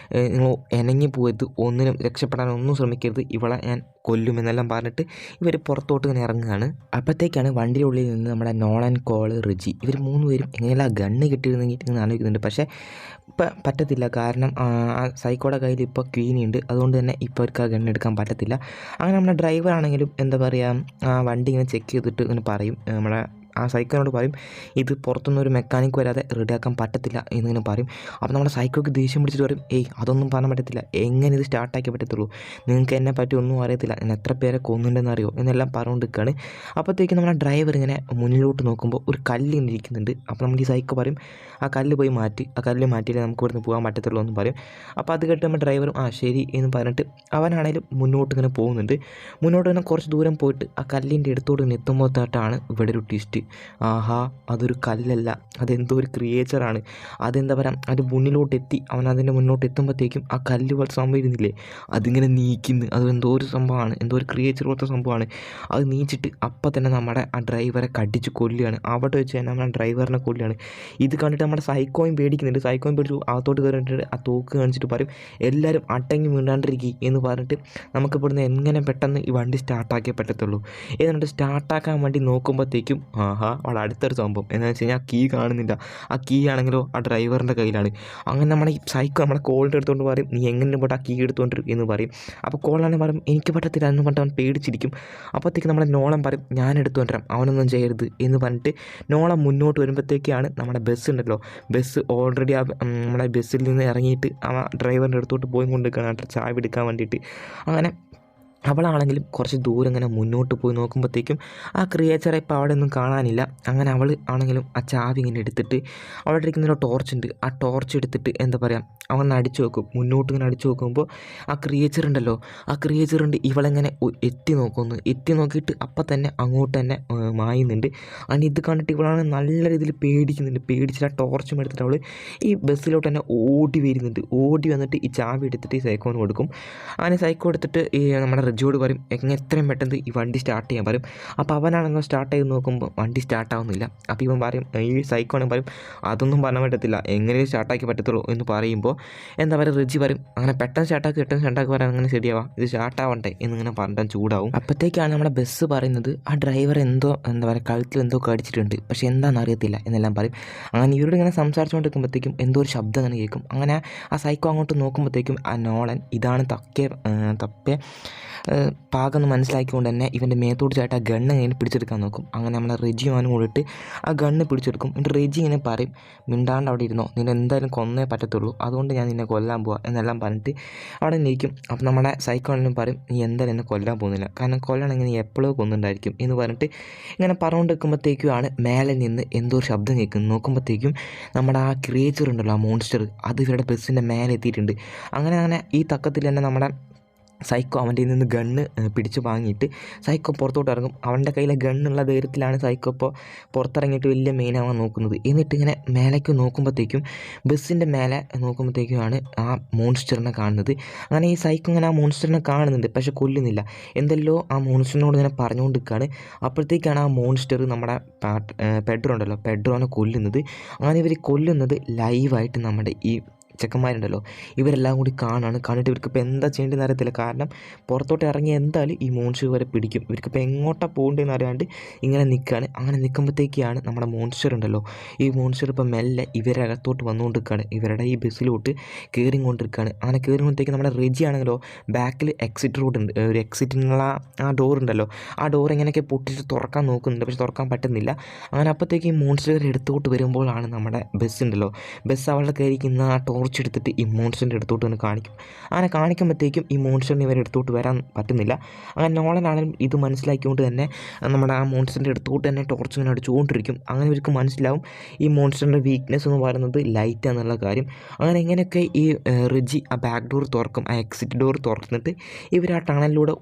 S1: നിങ്ങൾ ഇണങ്ങി പോയത്, ഒന്നിനും രക്ഷപ്പെടാനൊന്നും ശ്രമിക്കരുത്, ഇവളെ ഞാൻ കൊല്ലുമെന്നെല്ലാം പറഞ്ഞിട്ട് ഇവർ പുറത്തോട്ട് ഇങ്ങനെ ഇറങ്ങുകയാണ്. അപ്പോഴത്തേക്കാണ് വണ്ടിയുടെ ഉള്ളിൽ നിന്ന് നമ്മുടെ നോളൻ കോള് റിജി ഇവർ 3 പേരും എങ്ങനെയല്ല ഗണ്ണ് കിട്ടിയിരുന്നെങ്കിൽ ഇങ്ങനെ ആലോചിക്കുന്നുണ്ട്. പക്ഷേ ഇപ്പം പറ്റത്തില്ല, കാരണം ആ സൈക്കോയുടെ കയ്യിൽ ഇപ്പോൾ ക്വീനുണ്ട്, അതുകൊണ്ട് തന്നെ ഇപ്പോൾ അവർക്ക് ആ ഗണ്ണ് എടുക്കാൻ പറ്റത്തില്ല. അങ്ങനെ നമ്മുടെ ഡ്രൈവർ ആണെങ്കിലും എന്താ പറയുക ആ വണ്ടി ഇങ്ങനെ ചെക്ക് ചെയ്തിട്ട് ഇങ്ങനെ പറയും നമ്മുടെ ആ സൈക്കോനോട് പറയും ഇത് പുറത്തുനിന്ന് ഒരു മെക്കാനിക്ക് വരാതെ റെഡിയാക്കാൻ പറ്റത്തില്ല എന്നിങ്ങനെ പറയും. അപ്പോൾ നമ്മുടെ സൈക്കോക്ക് ദേഷ്യം പിടിച്ചിട്ട് പറയും അതൊന്നും പറയാൻ പറ്റത്തില്ല, എങ്ങനെ ഇത് സ്റ്റാർട്ടാക്കി പറ്റത്തുള്ളൂ, നിങ്ങൾക്ക് എന്നെ പറ്റി ഒന്നും അറിയത്തില്ല, ഞാൻ എത്ര പേരെ കൊന്നുണ്ടെന്ന് അറിയോ എന്നെല്ലാം പറഞ്ഞുകൊണ്ട് നിൽക്കുകയാണ്. അപ്പോഴത്തേക്കും നമ്മുടെ ഡ്രൈവർ ഇങ്ങനെ മുന്നിലോട്ട് നോക്കുമ്പോൾ ഒരു കല്ല് ഇങ്ങനെ ഇരിക്കുന്നുണ്ട്. അപ്പോൾ നമ്മൾ ഈ സൈക്കോ പറയും ആ കല്ല് പോയി മാറ്റി, ആ കല്ല് മാറ്റിയില്ലേ നമുക്ക് ഇവിടുന്ന് പോകാൻ പറ്റത്തുള്ളൂ എന്ന് പറയും. അപ്പോൾ അത് കേട്ട് നമ്മൾ ഡ്രൈവറും ശരി എന്ന് പറഞ്ഞിട്ട് അവനാണേലും മുന്നോട്ട് ഇങ്ങനെ പോകുന്നുണ്ട്. മുന്നോട്ട് ഇങ്ങനെ കുറച്ച് ദൂരം പോയിട്ട് ആ കല്ലിൻ്റെ അടുത്തോട്ട് എത്തുമ്പോഴത്തായിട്ടാണ് ഇവിടെ ഒരു ട്വിസ്റ്റ്. ആഹാ അതൊരു കല്ലല്ല, അതെന്തോ ഒരു ക്രിയേച്ചറാണ്. അതെന്താ പറയുക അത് മുന്നിലോട്ടെത്തി അവൻ അതിൻ്റെ മുന്നോട്ട് എത്തുമ്പോഴത്തേക്കും ആ കല്ല് പോലെ സംഭവം ഇരുന്നില്ലേ അതിങ്ങനെ നീക്കുന്നു, അതെന്തോ ഒരു സംഭവമാണ്, എന്തോ ഒരു ക്രിയേച്ചർ പോലത്തെ സംഭവമാണ്. അത് നീച്ചിട്ട് അപ്പം തന്നെ നമ്മുടെ ആ ഡ്രൈവറെ കടിച്ച് കൊല്ലുകയാണ്. അവിടെ വെച്ച് തന്നെ നമ്മുടെ ഡ്രൈവറിനെ കൊല്ലുകയാണ്. ഇത് കണ്ടിട്ട് നമ്മുടെ സൈക്കോയും പേടിക്കുന്നുണ്ട്. സൈക്കോയും പേടിച്ചു അകത്തോട്ട് കയറിയിട്ട് ആ തോക്ക് കാണിച്ചിട്ട് പറയും എല്ലാവരും അടങ്ങി വീണ്ടാണ്ടിരിക്കുക എന്ന് പറഞ്ഞിട്ട് നമുക്കിവിടുന്ന് എങ്ങനെ പെട്ടെന്ന് ഈ വണ്ടി സ്റ്റാർട്ടാക്കിയേ പറ്റത്തുള്ളൂ. എന്നിട്ട് സ്റ്റാർട്ടാക്കാൻ വേണ്ടി നോക്കുമ്പോഴത്തേക്കും ആഹാ അവിടെ അടുത്തൊരു സംഭവം എന്താണെന്ന് വെച്ച് കഴിഞ്ഞാൽ കീ കാണുന്നില്ല. ആ കീ ആണെങ്കിലോ ആ ഡ്രൈവറിൻ്റെ കയ്യിലാണ്. അങ്ങനെ നമ്മുടെ ഈ സൈക്കോ നമ്മളെ കോളിൻ്റെ എടുത്തുകൊണ്ട് പറയും നീ എങ്ങനെ പോയിട്ട് ആ കീ എടുത്തുകൊണ്ട് എന്ന് പറയും. അപ്പോൾ കോളാണെങ്കിൽ പറയും എനിക്ക് പറ്റത്തില്ല എന്ന് പറഞ്ഞിട്ട് അവൻ പേടിച്ചിരിക്കും. അപ്പോഴത്തേക്ക് നമ്മുടെ നോളൻ പറയും ഞാൻ എടുത്തുകൊണ്ട് വരാം അവനൊന്നും ചെയ്യരുത് എന്ന് പറഞ്ഞിട്ട് നോളൻ മുന്നോട്ട് വരുമ്പോഴത്തേക്കാണ് നമ്മുടെ ബസ് ഉണ്ടല്ലോ, ബസ് ഓൾറെഡി നമ്മുടെ ബസ്സിൽ നിന്ന് ഇറങ്ങിയിട്ട് ആ ഡ്രൈവറിൻ്റെ അടുത്തോട്ട് പോയി കൊണ്ടിരിക്കുകയാണ് ചായ എടുക്കാൻ വേണ്ടിയിട്ട്. അങ്ങനെ അവളാണെങ്കിലും കുറച്ച് ദൂരം ഇങ്ങനെ മുന്നോട്ട് പോയി നോക്കുമ്പോഴത്തേക്കും ആ ക്രിയേച്ചറെ ഇപ്പോൾ അവിടെ ഒന്നും കാണാനില്ല. അങ്ങനെ അവൾ ആണെങ്കിലും ആ ചാവി ഇങ്ങനെ എടുത്തിട്ട് അവിടെ ഇരിക്കുന്നൊരു ടോർച്ചുണ്ട്, ആ ടോർച്ച് എടുത്തിട്ട് എന്താ പറയുക അവൻ അടിച്ചു നോക്കും. മുന്നോട്ട് ഇങ്ങനെ അടിച്ചു നോക്കുമ്പോൾ ആ ക്രിയേച്ചർ ഉണ്ടല്ലോ, ആ ക്രിയേച്ചറുണ്ട് ഇവളെങ്ങനെ എത്തി നോക്കിയിട്ട് അപ്പം തന്നെ അങ്ങോട്ട് തന്നെ മായുന്നുണ്ട്. അങ്ങനെ ഇത് കണ്ടിട്ട് ഇവളാണ് നല്ല രീതിയിൽ പേടിക്കുന്നുണ്ട്. പേടിച്ചിട്ട് ആ ടോർച്ചും എടുത്തിട്ട് അവൾ ഈ ബസ്സിലോട്ട് തന്നെ ഓടി വരുന്നുണ്ട്. ഓടി വന്നിട്ട് ഈ ചാവി എടുത്തിട്ട് ഈ സൈക്കോന് കൊടുക്കും. അങ്ങനെ സൈക്കോ എടുത്തിട്ട് ഈ നമ്മുടെ റെജിയോട് പറയും എത്രയും പെട്ടെന്ന് ഈ വണ്ടി സ്റ്റാർട്ട് ചെയ്യാൻ പറയും. അപ്പോൾ അവനാണെങ്കിൽ സ്റ്റാർട്ട് ചെയ്ത് നോക്കുമ്പോൾ വണ്ടി സ്റ്റാർട്ടാവുന്നില്ല. അപ്പോൾ ഇവൻ പറയും, ഈ സൈക്കോണെങ്കിൽ പറയും അതൊന്നും പറയാൻ പറ്റത്തില്ല, എങ്ങനെ സ്റ്റാർട്ടാക്കി പറ്റത്തുള്ളൂ എന്ന് പറയുമ്പോൾ എന്താ പറയുക റെജി പറയും അങ്ങനെ പെട്ടെന്ന് സ്റ്റാർട്ടാക്കി പറയാൻ അങ്ങനെ ശരിയാവാം, ഇത് സ്റ്റാർട്ടാവണ്ടേ എന്നിങ്ങനെ പറഞ്ഞാൽ ചൂടാവും. അപ്പോഴത്തേക്കാണ് നമ്മുടെ ബസ് പറയുന്നത് ആ ഡ്രൈവർ എന്താ പറയുക കഴുത്തിൽ എന്തോ കടിച്ചിട്ടുണ്ട്, പക്ഷേ എന്താണെന്ന് അറിയത്തില്ല എന്നെല്ലാം പറയും. അങ്ങനെ ഇവരോട് ഇങ്ങനെ സംസാരിച്ചുകൊണ്ടിരിക്കുമ്പോഴത്തേക്കും എന്തോ ഒരു ശബ്ദം അങ്ങനെ കേൾക്കും. അങ്ങനെ ആ സൈക്കോ അങ്ങോട്ട് നോക്കുമ്പോഴത്തേക്കും ആ നോളൻ ഇതാണ് തപ്പെ പാകെന്ന് മനസ്സിലാക്കിക്കൊണ്ട് തന്നെ ഇവൻ്റെ മേത്തോട്ട് ചായിട്ട് ആ ഗണ്ണ് ഇങ്ങനെ പിടിച്ചെടുക്കാൻ നോക്കും. അങ്ങനെ നമ്മളെ റെജി അവനും കൂടിയിട്ട് ആ ഗണ്ണ് പിടിച്ചെടുക്കും. എന്നിട്ട് റെജി ഇങ്ങനെ പറയും മിണ്ടാണ്ട് അവിടെ ഇരുന്നോ, നിന്നെ എന്തായാലും കൊന്നേ പറ്റത്തുള്ളൂ, അതുകൊണ്ട് ഞാൻ നിന്നെ കൊല്ലാൻ പോവാ എന്നെല്ലാം പറഞ്ഞിട്ട് അവിടെ നിൽക്കും. അപ്പോൾ നമ്മുടെ സൈക്കോണെങ്കിലും പറയും നീ എന്തായാലും എന്നെ കൊല്ലാൻ പോകുന്നില്ല, കാരണം കൊല്ലണമെങ്കിൽ നീ എപ്പോഴോ കൊന്നുണ്ടായിരിക്കും എന്ന് പറഞ്ഞിട്ട് ഇങ്ങനെ പറഞ്ഞുകൊണ്ട് നിൽക്കുമ്പോഴത്തേക്കുമാണ് മേലെ നിന്ന് എന്തോ ഒരു ശബ്ദം കേൾക്കുന്നത്. നോക്കുമ്പോഴത്തേക്കും നമ്മുടെ ആ ക്രിയേച്ചർ ഉണ്ടല്ലോ, ആ മോൺസ്റ്റർ, അത് ഇവരുടെ ബസ്സിൻ്റെ മേലെ എത്തിയിട്ടുണ്ട്. അങ്ങനെ ഈ തക്കത്തിൽ തന്നെ നമ്മുടെ സൈക്കോ അവൻ്റെ നിന്ന് ഗണ്ണ് പിടിച്ച് വാങ്ങിയിട്ട് സൈക്കോ പുറത്തോട്ട് ഇറങ്ങും. അവൻ്റെ കയ്യിലെ ഗണ്ണുള്ള ധൈര്യത്തിലാണ് സൈക്കോ ഇപ്പോൾ പുറത്തിറങ്ങിയിട്ട് വലിയ മെയിനാവാൻ നോക്കുന്നത്. എന്നിട്ട് ഇങ്ങനെ മേലേക്ക് നോക്കുമ്പോഴത്തേക്കും ബസ്സിൻ്റെ മേലെ നോക്കുമ്പോഴത്തേക്കുമാണ് ആ മോൺസ്റ്ററിനെ കാണുന്നത്. അങ്ങനെ ഈ സൈക്കോ ഇങ്ങനെ ആ മോൺസ്റ്ററിനെ കാണുന്നുണ്ട്, പക്ഷെ കൊല്ലുന്നില്ല. എന്തെല്ലോ ആ മോൺസ്റ്ററിനോട് ഇങ്ങനെ പറഞ്ഞുകൊണ്ട് നിൽക്കുകയാണ്. അപ്പോഴത്തേക്കാണ് ആ മോൺസ്റ്റർ നമ്മുടെ പെഡ്രോ ഉണ്ടല്ലോ, പെഡ്രോനെ കൊല്ലുന്നത്. അങ്ങനെ ഇവർ കൊല്ലുന്നത് ലൈവായിട്ട് നമ്മുടെ ഈ ചെക്കന്മാരുണ്ടല്ലോ ഇവരെല്ലാം കൂടി കണ്ടിട്ട് ഇവർക്കിപ്പോൾ എന്താ ചെയ്യേണ്ടതെന്ന് അറിയത്തില്ല. കാരണം പുറത്തോട്ട് ഇറങ്ങി എന്തായാലും ഈ മോൺസ്റ്റർ വരെ പിടിക്കും. ഇവർക്കിപ്പോൾ എങ്ങോട്ടാണ് പോകേണ്ടതെന്ന് അറിയാണ്ട് ഇങ്ങനെ നിൽക്കുകയാണ്. അങ്ങനെ നിൽക്കുമ്പോഴത്തേക്കാണ് നമ്മുടെ മോൺസ്റ്റർ ഉണ്ടല്ലോ, ഈ മോൺസ്റ്റർ ഇപ്പോൾ മെല്ലെ ഇവരെ അകത്തോട്ട് വന്നുകൊണ്ടിരിക്കുകയാണ്, ഇവരുടെ ഈ ബസ്സിലോട്ട് കയറിക്കൊണ്ടിരിക്കുകയാണ്. അങ്ങനെ കയറുമ്പോഴത്തേക്ക് നമ്മുടെ റെജി ആണെങ്കിലോ ബാക്കിൽ എക്സിറ്റ് റോഡ് ഉണ്ട്, ഒരു എക്സിറ്റിനുള്ള ആ ഡോർ ഉണ്ടല്ലോ, ആ ഡോർ എങ്ങനെയൊക്കെ പൊട്ടിച്ച് തുറക്കാൻ നോക്കുന്നുണ്ട്, പക്ഷെ തുറക്കാൻ പറ്റുന്നില്ല. അങ്ങനെ അപ്പോഴത്തേക്ക് ഈ മോൺസ്റ്റർ എടുത്തോട്ട് വരുമ്പോഴാണ് നമ്മുടെ ബസ് ഉണ്ടല്ലോ, ബസ് അവളുടെ കയറിക്കുന്ന ആ ടോർച്ച് എടുത്തിട്ട് ഈ മോൺസ്റ്ററിൻ്റെ അടുത്തോട്ട് തന്നെ കാണിക്കും. അങ്ങനെ കാണിക്കുമ്പോഴത്തേക്കും ഈ മോൺസ്റ്ററിന് ഇവരെ അടുത്തോട്ട് വരാൻ പറ്റുന്നില്ല. അങ്ങനെ നോളനാണെങ്കിലും ഇത് മനസ്സിലാക്കിക്കൊണ്ട് തന്നെ നമ്മുടെ ആ മോൺസ്റ്ററിൻ്റെ അടുത്തോട്ട് തന്നെ ടോർച്ച് ഇങ്ങനെ അടിച്ചുകൊണ്ടിരിക്കും. അങ്ങനെ ഇവർക്ക് മനസ്സിലാവും ഈ മോൺസ്റ്ററിൻ്റെ വീക്ക്നെസ് എന്ന് പറയുന്നത് ലൈറ്റ് എന്നുള്ള കാര്യം. അങ്ങനെ ഇങ്ങനെയൊക്കെ ഈ റെജി ആ ബാക്ക് ഡോർ തുറക്കും, ആ എക്സിറ്റ് ഡോർ തുറന്നിട്ട് ഇവർ ആ ടണലിലൂടെ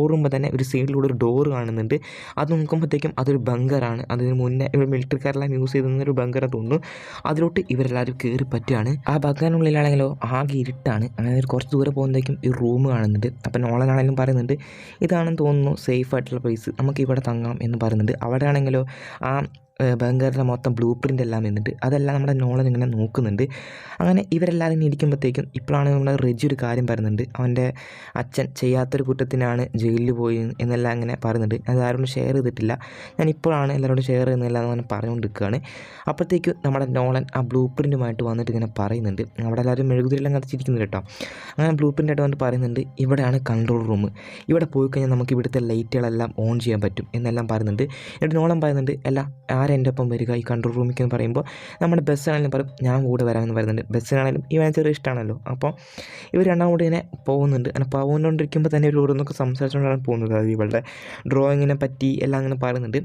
S1: ഓടുമ്പോൾ തന്നെ ഒരു സൈഡിലൂടെ ഒരു ഡോർ കാണുന്നുണ്ട്. അത് നോക്കുമ്പോഴത്തേക്കും അതൊരു ബങ്കറാണ്. അതിന് മുന്നേ ഇവർ മിലിറ്ററിക്കാരെല്ലാം യൂസ് ചെയ്തിരുന്നൊരു ബങ്കറാണ് തോന്നുന്നു. അതിലോട്ട് ഇവരെല്ലാവരും കയറി പറ്റുകയാണ്. ആ ബങ്കറിനുള്ളിലാണെങ്കിലോ ആകെ ഇരുട്ടാണ്. അങ്ങനെ ഒരു കുറച്ച് ദൂരെ പോകുമ്പോഴേക്കും ഈ റൂം കാണുന്നുണ്ട്. അപ്പം നോളനാണെങ്കിലും പറയുന്നുണ്ട് ഇതാണെന്ന് തോന്നുന്നു സേഫ് ആയിട്ടുള്ള പ്ലേസ്, നമുക്ക് ഇവിടെ തങ്ങാം എന്ന് പറയുന്നുണ്ട്. അവിടെ ആണെങ്കിലോ ആ ബങ്കറിൻ്റെ മൊത്തം ബ്ലൂ പ്രിൻ്റ് എല്ലാം എന്നിട്ട് അതെല്ലാം നമ്മുടെ നോളൻ ഇങ്ങനെ നോക്കുന്നുണ്ട്. അങ്ങനെ ഇവരെല്ലാവരും ഇരിക്കുമ്പോഴത്തേക്കും ഇപ്പോഴാണ് നമ്മുടെ റെജി ഒരു കാര്യം പറയുന്നുണ്ട്, അവൻ്റെ അച്ഛൻ ചെയ്യാത്തൊരു കുറ്റത്തിനാണ് ജയിലിൽ പോയി എന്നെല്ലാം അങ്ങനെ പറയുന്നുണ്ട്. അത് ആരോടും ഷെയർ ചെയ്തിട്ടില്ല, ഞാൻ ഇപ്പോഴാണ് എല്ലാവരോടും ഷെയർ ചെയ്യുന്നതെല്ലാം അങ്ങനെ പറഞ്ഞുകൊണ്ടിരിക്കുകയാണ്. അപ്പോഴത്തേക്ക് നമ്മുടെ നോളൻ ആ ബ്ലൂ പ്രിൻറ്റുമായിട്ട് വന്നിട്ട് ഇങ്ങനെ പറയുന്നുണ്ട്, അവിടെ എല്ലാവരും മെഴുകുതിരിയെല്ലാം കത്തിച്ചിരിക്കുന്നുണ്ട് കേട്ടോ. അങ്ങനെ ബ്ലൂ പ്രിൻ്റായിട്ട് വന്നിട്ട് പറയുന്നുണ്ട് ഇവിടെയാണ് കൺട്രോൾ റൂം, ഇവിടെ പോയി കഴിഞ്ഞാൽ നമുക്ക് ഇവിടുത്തെ ലൈറ്റുകളെല്ലാം ഓൺ ചെയ്യാൻ പറ്റും എന്നെല്ലാം പറയുന്നുണ്ട്. എന്നിട്ട് നോളൻ പറയുന്നുണ്ട് അല്ല ആരെൻ്റെ ഒപ്പം വരിക ഈ കൺട്രോൾ റൂമിലേക്ക് എന്ന് പറയുമ്പോൾ നമ്മുടെ ബസ്സാണെങ്കിലും പറയും ഞാൻ കൂടെ വരാമെന്ന് പറയുന്നുണ്ട്. ബസ്സിനാണെങ്കിലും ഇവൻ ചെറിയ ഇഷ്ടമാണല്ലോ. അപ്പോൾ ഇവർ രണ്ടാം കൂടി ഇങ്ങനെ പോകുന്നുണ്ട്. അങ്ങനെ പോകുന്നുകൊണ്ടിരിക്കുമ്പോൾ തന്നെ ഒരു ഓരോന്നൊക്കെ സംസാരിച്ചുകൊണ്ടാണ് പോകുന്നത്. അത് ഇവളുടെ ഡ്രോയിങ്ങിനെ പറ്റി എല്ലാം അങ്ങനെ പറയുന്നുണ്ട്.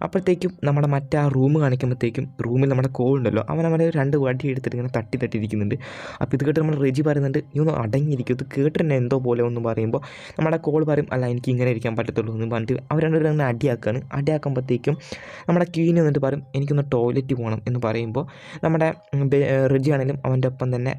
S1: അപ്പോഴത്തേക്കും നമ്മുടെ മറ്റേ ആ റൂം കാണിക്കുമ്പോഴത്തേക്കും റൂമിൽ നമ്മുടെ ഉണ്ടല്ലോ അവനെ 2 വടി എടുത്തിട്ട് ഇങ്ങനെ തട്ടിയിരിക്കുന്നുണ്ട്. അപ്പോൾ ഇത് കേട്ട് നമ്മൾ റെജി പറയുന്നുണ്ട് നീ ഒന്ന് അടങ്ങിയിരിക്കും, ഇത് കേട്ടിട്ട് എന്തോ പോലെ ഒന്ന് പറയുമ്പോൾ നമ്മുടെ പറയും അല്ല എനിക്ക് ഇങ്ങനെ ഇരിക്കാൻ പറ്റത്തുള്ളൂ എന്ന് പറഞ്ഞിട്ട് അവർ രണ്ടുപേരും അങ്ങനെ അടിയാക്കുമ്പോഴത്തേക്കും നമ്മുടെ ക്വീൻ എന്നിട്ട് പറയും എനിക്കൊന്ന് ടോയ്ലറ്റ് പോകണം എന്ന് പറയുമ്പോൾ നമ്മുടെ റെജി ആണെങ്കിലും അവൻ്റെ ഒപ്പം തന്നെ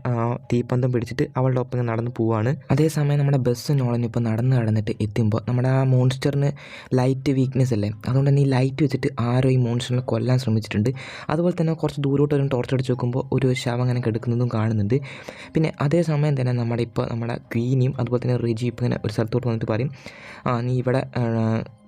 S1: തീപ്പന്തം പിടിച്ചിട്ട് അവളുടെ ഒപ്പം നടന്ന് പോവുകയാണ്. അതേസമയം നമ്മുടെ ബസ് നോളനിപ്പോൾ നടന്നിട്ട് എത്തുമ്പോൾ നമ്മുടെ ആ മോൺസ്റ്ററിന് ലൈറ്റ് വീക്ക്നെസ് അല്ലേ, അതുകൊണ്ട് തന്നെ ഈ ലൈറ്റ് വെച്ചിട്ട് ആരോ ഈ മോൺസ്റ്ററിനെ കൊല്ലാൻ ശ്രമിച്ചിട്ടുണ്ട്. അതുപോലെ തന്നെ കുറച്ച് ദൂരോട്ട് ഒരു ടോർച്ച് അടിച്ച് നോക്കുമ്പോൾ ഒരു ശവം അങ്ങനെ കിടക്കുന്നതും കാണുന്നുണ്ട്. പിന്നെ അതേസമയം തന്നെ നമ്മുടെ ക്വീനിയും അതുപോലെ തന്നെ റെജി ഇപ്പോൾ ഇങ്ങനെ ഒരു സ്ഥലത്തോട്ട് വന്നിട്ട് പറയും നീ ഇവിടെ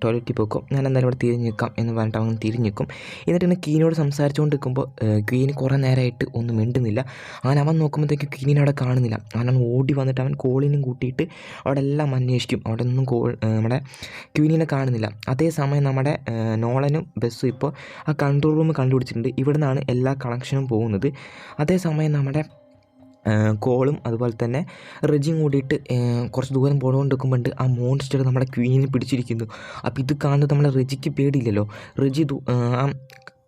S1: ടോയ്ലറ്റിൽ പോക്കോ, ഞാൻ എന്തായാലും ഇവിടെ തിരിഞ്ഞ് നിൽക്കാം എന്ന് പറഞ്ഞിട്ട് അവൻ തിരിഞ്ഞ് നിൽക്കും. എന്നിട്ട് ഇങ്ങനെ ക്വീനോട് സംസാരിച്ചുകൊണ്ട് നിൽക്കുമ്പോൾ ക്വീൻ കുറേ നേരമായിട്ട് ഒന്നും മിണ്ടുന്നില്ല. അങ്ങനെ അവൻ നോക്കുമ്പോഴത്തേക്ക് ക്വീനിനെ അവിടെ കാണുന്നില്ല. അവൻ ഓടി വന്നിട്ട് അവൻ കോളിനും കൂട്ടിയിട്ട് അവിടെ എല്ലാം അന്വേഷിക്കും. അവിടെ ഒന്നും നമ്മുടെ ക്വീനിനെ കാണുന്നില്ല. അതേസമയം നമ്മുടെ നോളനും ബസ്സും ഇപ്പോൾ ആ കൺട്രോൾ റൂം കണ്ടുപിടിച്ചിട്ടുണ്ട്. ഇവിടെ നിന്നാണ് എല്ലാ കണക്ഷനും പോകുന്നത്. അതേസമയം നമ്മുടെ കോളും അതുപോലെ തന്നെ റെജിയും കൂടിയിട്ട് കുറച്ച് ദൂരം പോകൊണ്ടിരിക്കുമ്പോണ്ട് ആ മോൺസ്റ്റർ നമ്മുടെ ക്വീനിനെ പിടിച്ചിരിക്കുന്നു. അപ്പോൾ ഇത് കാണുന്നത് നമ്മളെ റെജിക്ക് പേടിയില്ലല്ലോ. റെജി ആ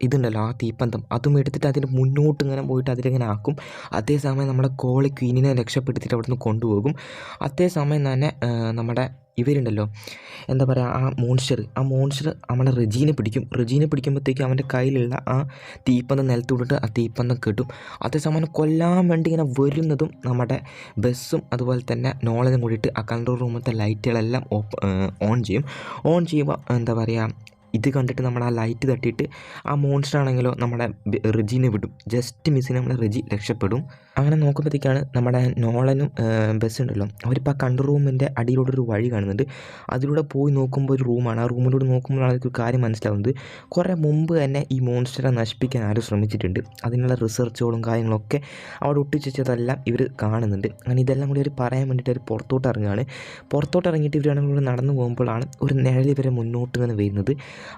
S1: ഇതുണ്ടല്ലോ ആ തീപ്പന്തം അതും എടുത്തിട്ട് അതിന് മുന്നോട്ട് ഇങ്ങനെ പോയിട്ട് അതിലിങ്ങനെ ആക്കും. അതേസമയം നമ്മുടെ കോള് ക്വീനിനെ രക്ഷപ്പെടുത്തിയിട്ട് അവിടെ നിന്ന് കൊണ്ടുപോകും. അതേസമയം തന്നെ നമ്മുടെ ഇവരുണ്ടല്ലോ എന്താ പറയുക, ആ മോൺസ്റ്റർ നമ്മളെ റെജീനെ പിടിക്കുമ്പോഴത്തേക്കും അവൻ്റെ കയ്യിലുള്ള ആ തീപ്പന്തം നിലത്തോട്ടിട്ട് ആ തീപ്പന്തം കെട്ടും. അതേസമയം കൊല്ലാൻ വേണ്ടി ഇങ്ങനെ വരുന്നതും നമ്മുടെ ബസ്സും അതുപോലെ തന്നെ നോളനും കൂടിയിട്ട് ആ കൺട്രോൾ റൂമിലത്തെ ലൈറ്റുകളെല്ലാം ഓൺ ചെയ്യുമ്പോൾ എന്താ പറയുക, ഇത് കണ്ടിട്ട് നമ്മൾ ആ ലൈറ്റ് തട്ടിയിട്ട് ആ മോൺസ്റ്റർ ആണെങ്കിലോ നമ്മുടെ റെജീനെ വിടും. ജസ്റ്റ് മിസ്സിന് നമ്മളെ റെജി രക്ഷപ്പെടും. അങ്ങനെ നോക്കുമ്പോഴത്തേക്കാണ് നമ്മുടെ നോളനും ബസ്സുണ്ടല്ലോ അവരിപ്പോൾ ആ കൺട്രോൾ റൂമിൻ്റെ അടിയിലൂടെ ഒരു വഴി കാണുന്നുണ്ട്. അതിലൂടെ പോയി നോക്കുമ്പോൾ ഒരു റൂമാണ്. ആ റൂമിലൂടെ നോക്കുമ്പോഴാണ് ഒരു കാര്യം മനസ്സിലാവുന്നത്. കുറേ മുമ്പ് തന്നെ ഈ മോൺസ്റ്ററെ നശിപ്പിക്കാൻ ആരും ശ്രമിച്ചിട്ടുണ്ട്. അതിനുള്ള റിസർച്ചുകളും കാര്യങ്ങളൊക്കെ അവിടെ ഒട്ടിച്ചതെല്ലാം ഇവർ കാണുന്നുണ്ട്. അങ്ങനെ ഇതെല്ലാം കൂടി അവർ പറയാൻ വേണ്ടിയിട്ട് അവർ പുറത്തോട്ട് ഇറങ്ങിയിട്ട് ഇവരാണെങ്കിൽ നടന്നു പോകുമ്പോഴാണ് ഒരു നിഴൽ ഇവരെ മുന്നോട്ട് ഇങ്ങനെ വരുന്നത്.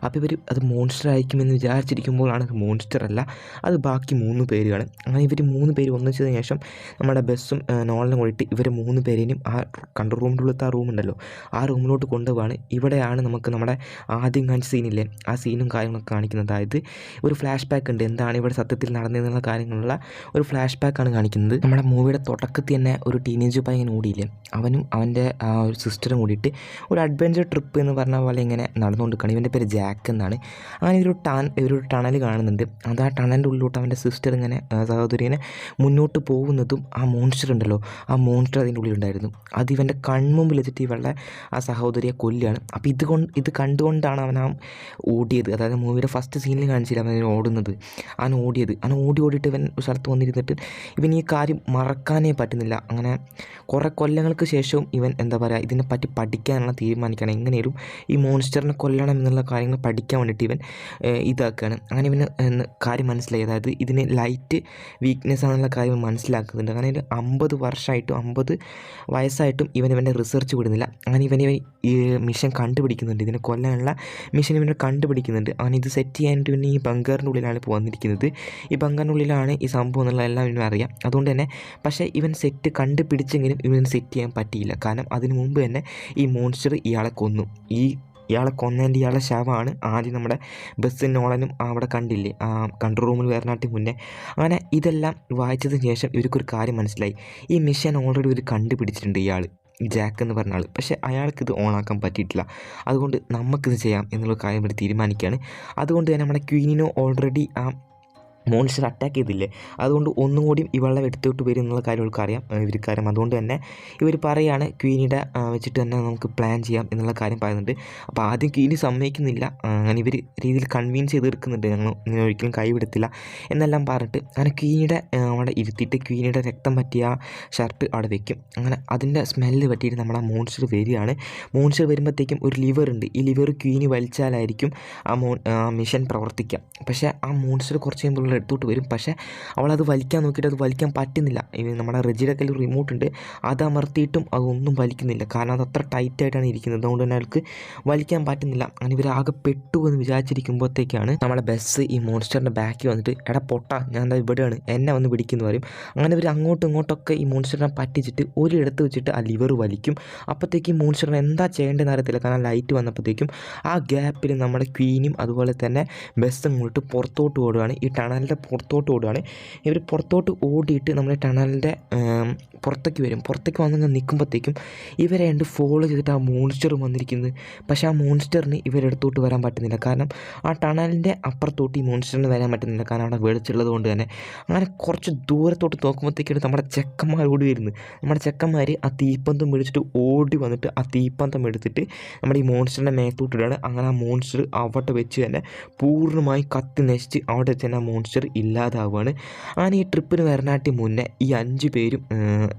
S1: അപ്പോൾ ഇവർ അത് മോൺസ്റ്റർ ആയിരിക്കുമെന്ന് വിചാരിച്ചിരിക്കുമ്പോഴാണ് അത് മോൺസ്റ്റർ അല്ല, അത് ബാക്കി 3 പേരാണ്. അങ്ങനെ ഇവർ 3 പേര് ഒന്നിച്ചതിന് ശേഷം നമ്മുടെ ബസ്സും നോളനും കൂടിയിട്ട് ഇവർ 3 പേരേനും ആ കൺട്രോൾ റൂമിൻ്റെ ഉള്ളത്തെ ആ റൂമുണ്ടല്ലോ ആ റൂമിലോട്ട് കൊണ്ടുപോവാണ്. ഇവിടെയാണ് നമുക്ക് നമ്മുടെ ആദ്യം കാണിച്ച സീനില്ലേ ആ സീനും കാര്യങ്ങളൊക്കെ കാണിക്കുന്നത്. അതായത് ഒരു ഫ്ലാഷ് ബാക്ക് ഉണ്ട്, എന്താണ് ഇവിടെ സത്യത്തിൽ നടന്നതെന്നുള്ള കാര്യങ്ങളുള്ള ഒരു ഫ്ലാഷ് ബാക്കാണ് കാണിക്കുന്നത്. നമ്മുടെ മൂവിയുടെ തുടക്കത്തിൽ തന്നെ ഒരു ടീനേജ് പയ്യൻ ഓടിയില്ലേ, അവനും അവൻ്റെ ആ ഒരു സിസ്റ്ററും കൂടിയിട്ട് ഒരു അഡ്വഞ്ചർ ട്രിപ്പ് എന്ന് പറഞ്ഞ പോലെ ഇങ്ങനെ നടന്നുകൊണ്ടിരിക്കുകയാണ്. ഇവൻ്റെ പേര് ജാക്ക് എന്നാണ്. അങ്ങനെ ഒരു ടണൽ കാണുന്നുണ്ട്. അത് ആ ടണലിൻ്റെ ഉള്ളിലോട്ട് അവൻ്റെ സിസ്റ്റർ ഇങ്ങനെ സഹോദരി ഇങ്ങനെ മുന്നോട്ട് പോകുന്നതും ആ മോൺസ്റ്റർ ഉണ്ടല്ലോ ആ മോൺസ്റ്റർ അതിൻ്റെ ഉള്ളിലുണ്ടായിരുന്നു. അത് ഇവൻ്റെ കൺമുമ്പിൽ വെച്ചിട്ട് ഇവളുടെ ആ സഹോദരിയെ കൊല്ലുകയാണ്. അപ്പോൾ ഇത് കണ്ടുകൊണ്ടാണ് അവൻ ആ ഓടിയത്. അതായത് മൂവിയുടെ ഫസ്റ്റ് സീനിൽ കാണിച്ചില്ല അവൻ ഓടുന്നത്. അവൻ ഓടിയിട്ട് ഇവൻ ഒരു സ്ഥലത്ത് വന്നിരുന്നിട്ട് ഇവൻ ഈ കാര്യം മറക്കാനേ പറ്റുന്നില്ല. അങ്ങനെ കുറേ കൊല്ലങ്ങൾക്ക് ശേഷവും ഇവൻ എന്താ പറയുക ഇതിനെപ്പറ്റി പഠിക്കാനുള്ള തീരുമാനിക്കുകയാണ്. എങ്ങനെയും ഈ മോൺസ്റ്ററിനെ കൊല്ലണം എന്നുള്ള കാര്യങ്ങൾ പഠിക്കാൻ വേണ്ടിയിട്ട് ഇവൻ ഇതാക്കുകയാണ്. അങ്ങനെ ഇവന് കാര്യം മനസ്സിലായി, അതായത് ഇതിന് ലൈറ്റ് വീക്ക്നെസ് ആണെന്നുള്ള കാര്യം മനസ്സിലാക്കുന്നുണ്ട്. അങ്ങനെ 50 വർഷമായിട്ടും 50 വയസ്സായിട്ടും ഇവൻ്റെ റിസർച്ച് വിടുന്നില്ല. അങ്ങനെ ഇവൻ ഈ മിഷൻ കണ്ടുപിടിക്കുന്നുണ്ട്, ഇതിനെ കൊല്ലാനുള്ള മിഷൻ ഇവനെ കണ്ടുപിടിക്കുന്നുണ്ട്. അങ്ങനെ ഇത് സെറ്റ് ചെയ്യാനായിട്ട് ഇവൻ ഈ ബങ്കറിൻ്റെ ഉള്ളിലാണ് ഇപ്പോൾ വന്നിരിക്കുന്നത്. ഈ ബങ്കറിൻ്റെ ഉള്ളിലാണ് ഈ സംഭവം എന്നുള്ള എല്ലാം ഇവനും അറിയാം. അതുകൊണ്ട് തന്നെ പക്ഷേ ഇവൻ സെറ്റ് കണ്ടുപിടിച്ചെങ്കിലും ഇവൻ സെറ്റ് ചെയ്യാൻ പറ്റിയില്ല. കാരണം അതിന് മുമ്പ് തന്നെ ഈ മോൺസ്റ്റർ ഇയാളെ കൊന്നു. ഇയാളെ കൊന്നതിൻ്റെ ഇയാളുടെ ശവമാണ് ആദ്യം നമ്മുടെ ബസ്സും നോളനും അവിടെ കണ്ടില്ലേ ആ കൺട്രോൾ റൂമിൽ വരാനായിട്ട് മുന്നേ. അങ്ങനെ ഇതെല്ലാം വായിച്ചതിന് ശേഷം ഇവർക്കൊരു കാര്യം മനസ്സിലായി, ഈ മിഷൻ ഓൾറെഡി ഇവർ കണ്ടുപിടിച്ചിട്ടുണ്ട് ഇയാൾ ജാക്ക് എന്ന് പറഞ്ഞ ആൾ. പക്ഷേ അയാൾക്കിത് ഓണാക്കാൻ പറ്റിയിട്ടില്ല. അതുകൊണ്ട് നമുക്കിത് ചെയ്യാം എന്നുള്ള കാര്യം ഇവർ തീരുമാനിക്കുകയാണ്. അതുകൊണ്ട് തന്നെ നമ്മുടെ ക്വീനിനോ ഓൾറെഡി ആ മോൺസ്റ്റർ അറ്റാക്ക് ചെയ്തില്ലേ, അതുകൊണ്ട് ഒന്നും കൂടിയും ഇവളെ എടുത്തോട്ട് വരും എന്നുള്ള കാര്യം ഇവർക്കറിയാം. അതുകൊണ്ട് തന്നെ ഇവർ പറയുകയാണ് ക്വീനിയുടെ വെച്ചിട്ട് തന്നെ നമുക്ക് പ്ലാൻ ചെയ്യാം എന്നുള്ള കാര്യം പറയുന്നുണ്ട്. അപ്പോൾ ആദ്യം ക്വീനി സമ്മതിക്കുന്നില്ല. അങ്ങനെ ഇവർ രീതിയിൽ കൺവിൻസ് ചെയ്ത് എടുക്കുന്നുണ്ട്, ഞങ്ങൾ ഒരിക്കലും കൈവിടത്തില്ല എന്നെല്ലാം പറഞ്ഞിട്ട് അങ്ങനെ ക്വീനിയുടെ അവിടെ ഇരുത്തിയിട്ട് ക്വീനിയുടെ രക്തം പറ്റിയ ഷർട്ട് അവിടെ വെക്കും. അങ്ങനെ അതിൻ്റെ സ്മെല്ല് പറ്റിയിട്ട് നമ്മുടെ മോൺസ്റ്റർ വരികയാണ്. മോൺസ്റ്റർ വരുമ്പോഴത്തേക്കും ഒരു ലിവർ ഉണ്ട്. ഈ ലിവർ ക്വീനി വലിച്ചാലായിരിക്കും ആ മിഷൻ പ്രവർത്തിക്കുക. പക്ഷേ ആ മോൺസ്റ്റർ കുറച്ച് കഴിയുമ്പോൾ എടുത്തോട്ട് വരും. പക്ഷേ അവളത് വലിക്കാൻ നോക്കിയിട്ട് അത് വലിക്കാൻ പറ്റുന്നില്ല. നമ്മുടെ റെജിയുടെ കയ്യിൽ റിമോട്ട് ഉണ്ട്, അത് അമർത്തിയിട്ടും അതൊന്നും വലിക്കുന്നില്ല. കാരണം അത് അത്ര ടൈറ്റായിട്ടാണ് ഇരിക്കുന്നത്. അതുകൊണ്ട് തന്നെ അയാൾക്ക് വലിക്കാൻ പറ്റുന്നില്ല. അങ്ങനെ ഇവരാകെ പെട്ടു എന്ന് വിചാരിച്ചിരിക്കുമ്പോഴത്തേക്കാണ് നമ്മുടെ ബസ് ഈ മോൺസ്റ്ററിൻ്റെ ബാക്കിൽ വന്നിട്ട് എടാ പൊട്ടാ ഞാൻ എന്താ ഇവിടെയാണ് എന്നെ വന്ന് പിടിക്കുന്നു പറയും. അങ്ങനെ ഇവർ അങ്ങോട്ടും ഇങ്ങോട്ടൊക്കെ ഈ മോൺസ്റ്ററിനെ പറ്റിച്ചിട്ട് ഒരിടത്ത് വെച്ചിട്ട് ആ ലിവർ വലിക്കും. അപ്പോഴത്തേക്കും ഈ മോൺസ്റ്ററിനെ എന്താ ചെയ്യേണ്ടതെന്ന് അറിയത്തില്ല. കാരണം ലൈറ്റ് വന്നപ്പോഴത്തേക്കും ആ ഗ്യാപ്പിൽ നമ്മുടെ ക്വീനും അതുപോലെ തന്നെ ബസ്സും കൂടിയിട്ട് പുറത്തോട്ട് ഓടുകയാണ്. ഈ ടണലിൻ്റെ പുറത്തോട്ട് ഓടുകയാണ്. ഇവർ പുറത്തോട്ട് ഓടിയിട്ട് നമ്മുടെ ടണലിൻ്റെ പുറത്തേക്ക് വരും. പുറത്തേക്ക് വന്നിങ്ങനെ നിൽക്കുമ്പോഴത്തേക്കും ഇവരെ ഫോളോ ചെയ്തിട്ട് ആ മോൺസ്റ്റർ വന്നിരിക്കുന്നത്. പക്ഷേ ആ മോൺസ്റ്ററിന് ഇവരെടുത്തോട്ട് വരാൻ പറ്റുന്നില്ല. കാരണം ആ ടണലിൻ്റെ അപ്പുറത്തോട്ട് ഈ മോൺസ്റ്ററിന് വരാൻ പറ്റുന്നില്ല. കാരണം അവിടെ വെളിച്ചുള്ളത് കൊണ്ട് തന്നെ. അങ്ങനെ കുറച്ച് ദൂരത്തോട്ട് നോക്കുമ്പോഴത്തേക്കാണ് നമ്മുടെ ചെക്കന്മാർ ഓടി വരുന്നത്. നമ്മുടെ ചെക്കന്മാർ ആ തീപ്പന്തം പിടിച്ചിട്ട് ഓടി വന്നിട്ട് ആ തീപ്പന്തം എടുത്തിട്ട് നമ്മുടെ ഈ മോൺസ്റ്ററിൻ്റെ മേത്തോട്ടിടാണ്. അങ്ങനെ ആ മോൺസ്റ്റർ അവിടെ വെച്ച് തന്നെ പൂർണ്ണമായി കത്തി നശിച്ച് അവിടെ വെച്ച് തന്നെ ആ മോൺസ്റ്റർ മോൺസ്റ്റർ ഇല്ലാതാവുകയാണ്. അങ്ങനെ ഈ ട്രിപ്പിന് വരാനായിട്ട് മുന്നേ ഈ 5 പേരും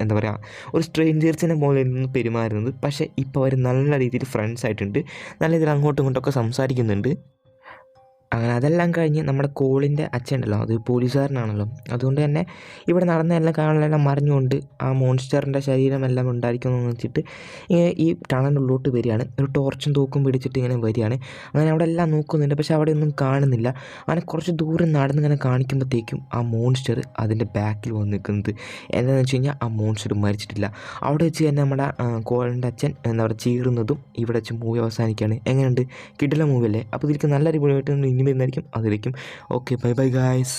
S1: എന്താ പറയുക ഒരു സ്ട്രേഞ്ചേഴ്സിനെ പോലെ നിന്ന് പെരുമാറുന്നത്. പക്ഷേ ഇപ്പോൾ അവർ നല്ല രീതിയിൽ ഫ്രണ്ട്സ് ആയിട്ടുണ്ട്, നല്ല രീതിയിൽ അങ്ങോട്ടും ഇങ്ങോട്ടൊക്കെ സംസാരിക്കുന്നുണ്ട്. അങ്ങനെ അതെല്ലാം കഴിഞ്ഞ് നമ്മുടെ കോളിൻ്റെ അച്ഛൻ ഉണ്ടല്ലോ, അത് പോലീസുകാരനാണല്ലോ, അതുകൊണ്ട് തന്നെ ഇവിടെ നടന്ന എല്ലാ കാര്യങ്ങളെല്ലാം മറിഞ്ഞുകൊണ്ട് ആ മോൺസ്റ്ററിൻ്റെ ശരീരമെല്ലാം ഉണ്ടായിരിക്കുമെന്ന് വെച്ചിട്ട് ഈ ടണലിനുള്ളിലോട്ട് വരികയാണ്. ഒരു ടോർച്ചും തൂക്കും പിടിച്ചിട്ട് ഇങ്ങനെ വരികയാണ്. അങ്ങനെ അവിടെ എല്ലാം നോക്കുന്നുണ്ട്, പക്ഷേ അവിടെ ഒന്നും കാണുന്നില്ല. അങ്ങനെ കുറച്ച് ദൂരം നടന്നിങ്ങനെ കാണിക്കുമ്പോഴത്തേക്കും ആ മോൺസ്റ്റർ അതിൻ്റെ ബാക്കിൽ വന്ന് നിൽക്കുന്നത്. എന്താണെന്ന് വെച്ച് കഴിഞ്ഞാൽ ആ മോൺസ്റ്റർ മരിച്ചിട്ടില്ല. അവിടെ വെച്ച് തന്നെ നമ്മുടെ കോളിൻ്റെ അച്ഛൻ എന്താ പറയുക ചീറുന്നതും ഇവിടെ വെച്ച് മൂവി അവസാനിക്കുകയാണ്. എങ്ങനെയുണ്ട്? കിടിലൻ മൂവി അല്ലേ? അപ്പോൾ ഇതിലേക്ക് നല്ലൊരു വീഡിയോ ആയിട്ട് ഇനി വരുന്നതായിരിക്കും. അതിലേക്കും ഓക്കെ, ബൈ ബൈ ഗായ്സ്.